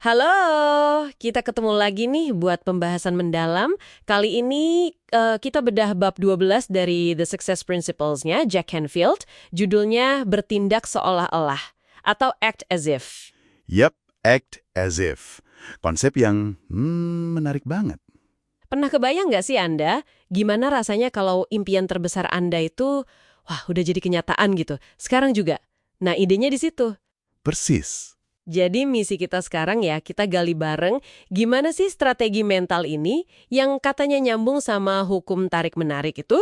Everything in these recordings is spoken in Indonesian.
Halo, kita ketemu lagi nih buat pembahasan mendalam. Kali ini kita bedah bab 12 dari The Success Principles-nya Jack Canfield. Judulnya Bertindak Seolah-olah atau Act as If. Yap, act as if. Konsep yang menarik banget. Pernah kebayang nggak sih Anda, gimana rasanya kalau impian terbesar Anda itu, wah udah jadi kenyataan gitu. Sekarang juga. Nah idenya di situ. Persis. Jadi misi kita sekarang ya, kita gali bareng gimana sih strategi mental ini yang katanya nyambung sama hukum tarik-menarik itu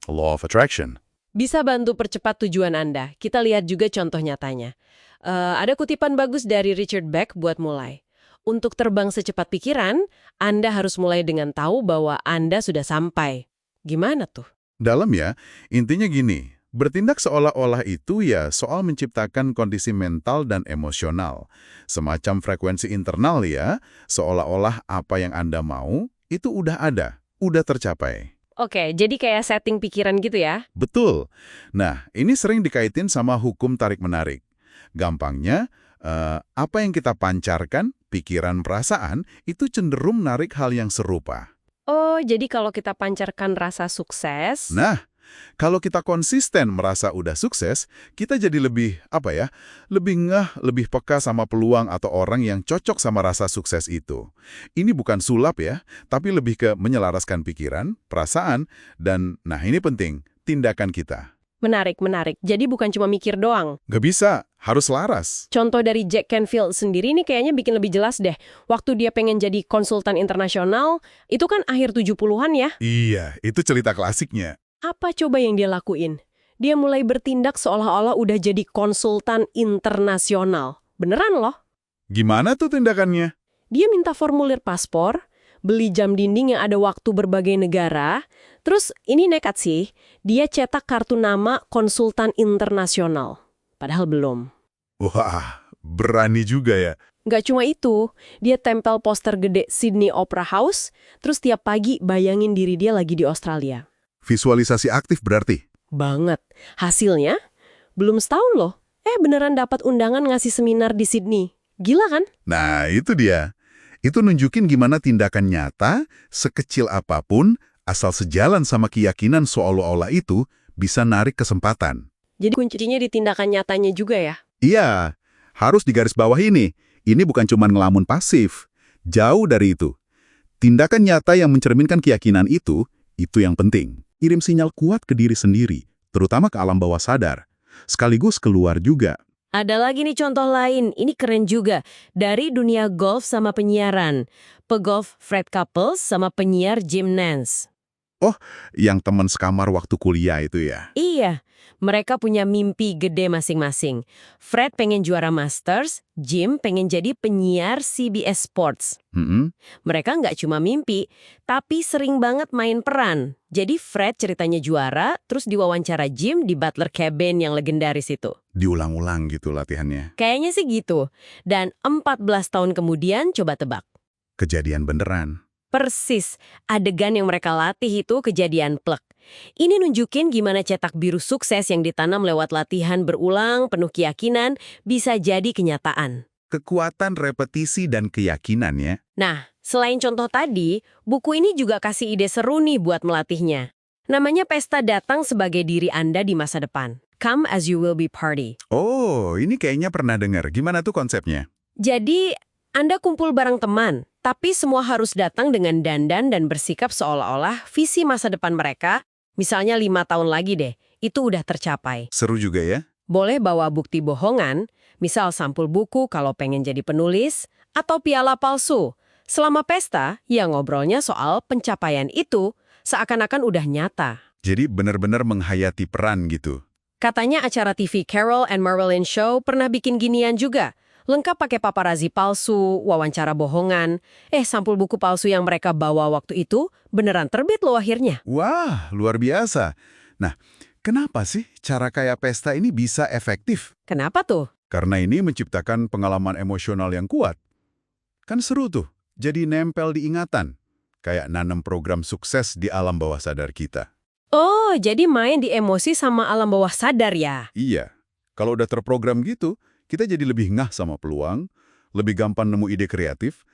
Law of attraction. bisa bantu percepat tujuan Anda. Kita lihat juga contoh nyatanya. Ada kutipan bagus dari Richard Beck buat mulai. Untuk terbang secepat pikiran, Anda harus mulai dengan tahu bahwa Anda sudah sampai. Gimana tuh? Dalam ya, intinya gini. Bertindak seolah-olah itu ya soal menciptakan kondisi mental dan emosional. Semacam frekuensi internal ya, seolah-olah apa yang Anda mau, itu udah ada, udah tercapai. Oke, jadi kayak setting pikiran gitu ya? Betul. Nah, ini sering dikaitin sama hukum tarik-menarik. Gampangnya, apa yang kita pancarkan, pikiran, perasaan, itu cenderung menarik hal yang serupa. Oh, jadi kalau kita pancarkan rasa sukses... Nah, kalau kita konsisten merasa udah sukses, kita jadi lebih, lebih ngeh, lebih peka sama peluang atau orang yang cocok sama rasa sukses itu. Ini bukan sulap ya, tapi lebih ke menyelaraskan pikiran, perasaan, dan, nah ini penting, tindakan kita. Menarik, menarik. Jadi bukan cuma mikir doang. Nggak bisa, harus laras. Contoh dari Jack Canfield sendiri ini kayaknya bikin lebih jelas deh. Waktu dia pengen jadi konsultan internasional, itu kan akhir 70-an ya. Iya, itu cerita klasiknya. Apa coba yang dia lakuin? Dia mulai bertindak seolah-olah udah jadi konsultan internasional. Beneran loh. Gimana tuh tindakannya? Dia minta formulir paspor, beli jam dinding yang ada waktu berbagai negara, terus ini nekat sih, dia cetak kartu nama konsultan internasional. Padahal belum. Wah, berani juga ya. Nggak cuma itu, dia tempel poster gede Sydney Opera House, terus tiap pagi bayangin diri dia lagi di Australia. Visualisasi aktif berarti? Banget. Hasilnya, belum setahun loh. Beneran dapat undangan ngasih seminar di Sydney. Gila kan? Nah, itu dia. Itu nunjukin gimana tindakan nyata, sekecil apapun, asal sejalan sama keyakinan seolah-olah itu, bisa narik kesempatan. Jadi kuncinya di tindakan nyatanya juga ya? Iya, harus digarisbawahi ini. Ini bukan cuma ngelamun pasif. Jauh dari itu. Tindakan nyata yang mencerminkan keyakinan itu yang penting. Kirim sinyal kuat ke diri sendiri, terutama ke alam bawah sadar. Sekaligus keluar juga. Ada lagi nih contoh lain, ini keren juga. Dari dunia golf sama penyiaran. Pegolf Fred Couples sama penyiar Jim Nance. Oh, yang teman sekamar waktu kuliah itu ya? Iya, mereka punya mimpi gede masing-masing. Fred pengen juara Masters, Jim pengen jadi penyiar CBS Sports. Mereka nggak cuma mimpi, tapi sering banget main peran. Jadi Fred ceritanya juara, terus diwawancara Jim di Butler Cabin yang legendaris itu. Diulang-ulang gitu latihannya. Kayaknya sih gitu. Dan 14 tahun kemudian coba tebak. Kejadian beneran. Persis, adegan yang mereka latih itu kejadian plek. Ini nunjukin gimana cetak biru sukses yang ditanam lewat latihan berulang, penuh keyakinan, bisa jadi kenyataan. Kekuatan repetisi dan keyakinan ya. Nah, selain contoh tadi, buku ini juga kasih ide seru nih buat melatihnya. Namanya Pesta Datang Sebagai Diri Anda di Masa Depan. Come as you will be party. Oh, ini kayaknya pernah dengar. Gimana tuh konsepnya? Jadi, Anda kumpul bareng teman, tapi semua harus datang dengan dandan dan bersikap seolah-olah visi masa depan mereka, misalnya 5 tahun lagi deh, itu udah tercapai. Seru juga ya. Boleh bawa bukti bohongan, misal sampul buku kalau pengen jadi penulis, atau piala palsu. Selama pesta, ya ngobrolnya soal pencapaian itu, seakan-akan udah nyata. Jadi benar-benar menghayati peran gitu. Katanya acara TV Carol and Marilyn Show pernah bikin ginian juga. Lengkap pakai paparazi palsu, wawancara bohongan. Sampul buku palsu yang mereka bawa waktu itu beneran terbit loh akhirnya. Wah, luar biasa. Nah, kenapa sih cara kayak pesta ini bisa efektif? Kenapa tuh? Karena ini menciptakan pengalaman emosional yang kuat. Kan seru tuh, jadi nempel di ingatan. Kayak nanam program sukses di alam bawah sadar kita. Oh, jadi main di emosi sama alam bawah sadar ya? Iya, kalau udah terprogram gitu, kita jadi lebih ngah sama peluang, lebih gampang nemu ide kreatif,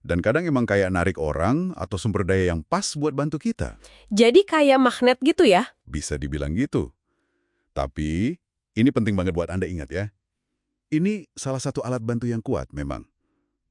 dan kadang emang kayak narik orang atau sumber daya yang pas buat bantu kita. Jadi kayak magnet gitu ya? Bisa dibilang gitu. Tapi, ini penting banget buat Anda ingat ya. Ini salah satu alat bantu yang kuat memang.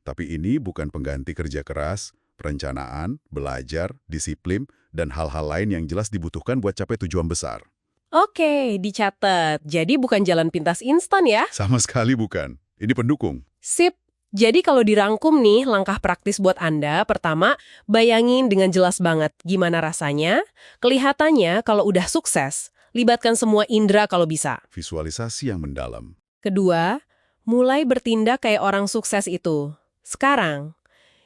Tapi ini bukan pengganti kerja keras, perencanaan, belajar, disiplin, dan hal-hal lain yang jelas dibutuhkan buat capai tujuan besar. Oke, dicatat. Jadi bukan jalan pintas instan ya? Sama sekali bukan. Ini pendukung. Sip. Jadi kalau dirangkum nih, langkah praktis buat Anda, pertama, bayangin dengan jelas banget gimana rasanya. Kelihatannya kalau udah sukses, libatkan semua indera kalau bisa. Visualisasi yang mendalam. Kedua, mulai bertindak kayak orang sukses itu. Sekarang,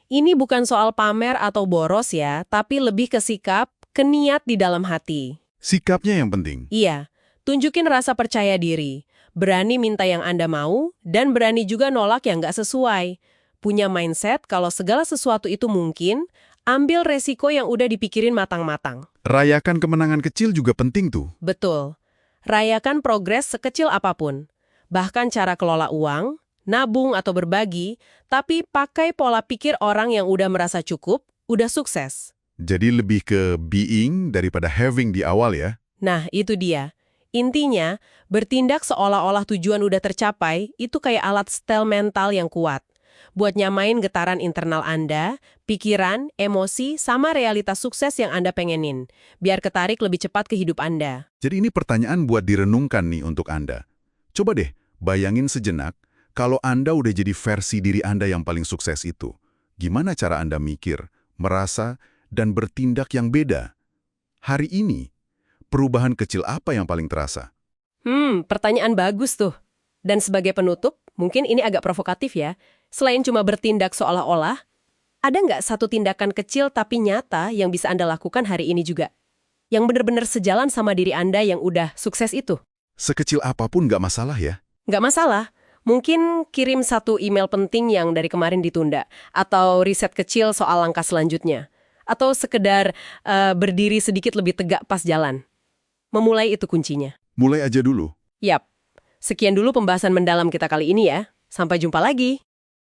ini bukan soal pamer atau boros ya, tapi lebih ke sikap, ke niat di dalam hati. Sikapnya yang penting. Iya, tunjukin rasa percaya diri. Berani minta yang Anda mau, dan berani juga nolak yang nggak sesuai. Punya mindset kalau segala sesuatu itu mungkin, ambil resiko yang udah dipikirin matang-matang. Rayakan kemenangan kecil juga penting tuh. Betul. Rayakan progres sekecil apapun. Bahkan cara kelola uang, nabung atau berbagi, tapi pakai pola pikir orang yang udah merasa cukup, udah sukses. Jadi lebih ke being daripada having di awal ya. Nah, itu dia. Intinya, bertindak seolah-olah tujuan udah tercapai, itu kayak alat setel mental yang kuat. Buat nyamain getaran internal Anda, pikiran, emosi, sama realitas sukses yang Anda pengenin. Biar ketarik lebih cepat ke hidup Anda. Jadi ini pertanyaan buat direnungkan nih untuk Anda. Coba deh, bayangin sejenak, kalau Anda udah jadi versi diri Anda yang paling sukses itu. Gimana cara Anda mikir, merasa, dan bertindak yang beda? Hari ini, perubahan kecil apa yang paling terasa? Pertanyaan bagus tuh. Dan sebagai penutup, mungkin ini agak provokatif ya. Selain cuma bertindak seolah-olah, ada nggak satu tindakan kecil tapi nyata yang bisa Anda lakukan hari ini juga? Yang benar-benar sejalan sama diri Anda yang udah sukses itu? Sekecil apapun nggak masalah ya. Nggak masalah. Mungkin kirim satu email penting yang dari kemarin ditunda. Atau riset kecil soal langkah selanjutnya. Atau sekedar berdiri sedikit lebih tegak pas jalan. Memulai itu kuncinya. Mulai aja dulu. Yap. Sekian dulu pembahasan mendalam kita kali ini ya. Sampai jumpa lagi.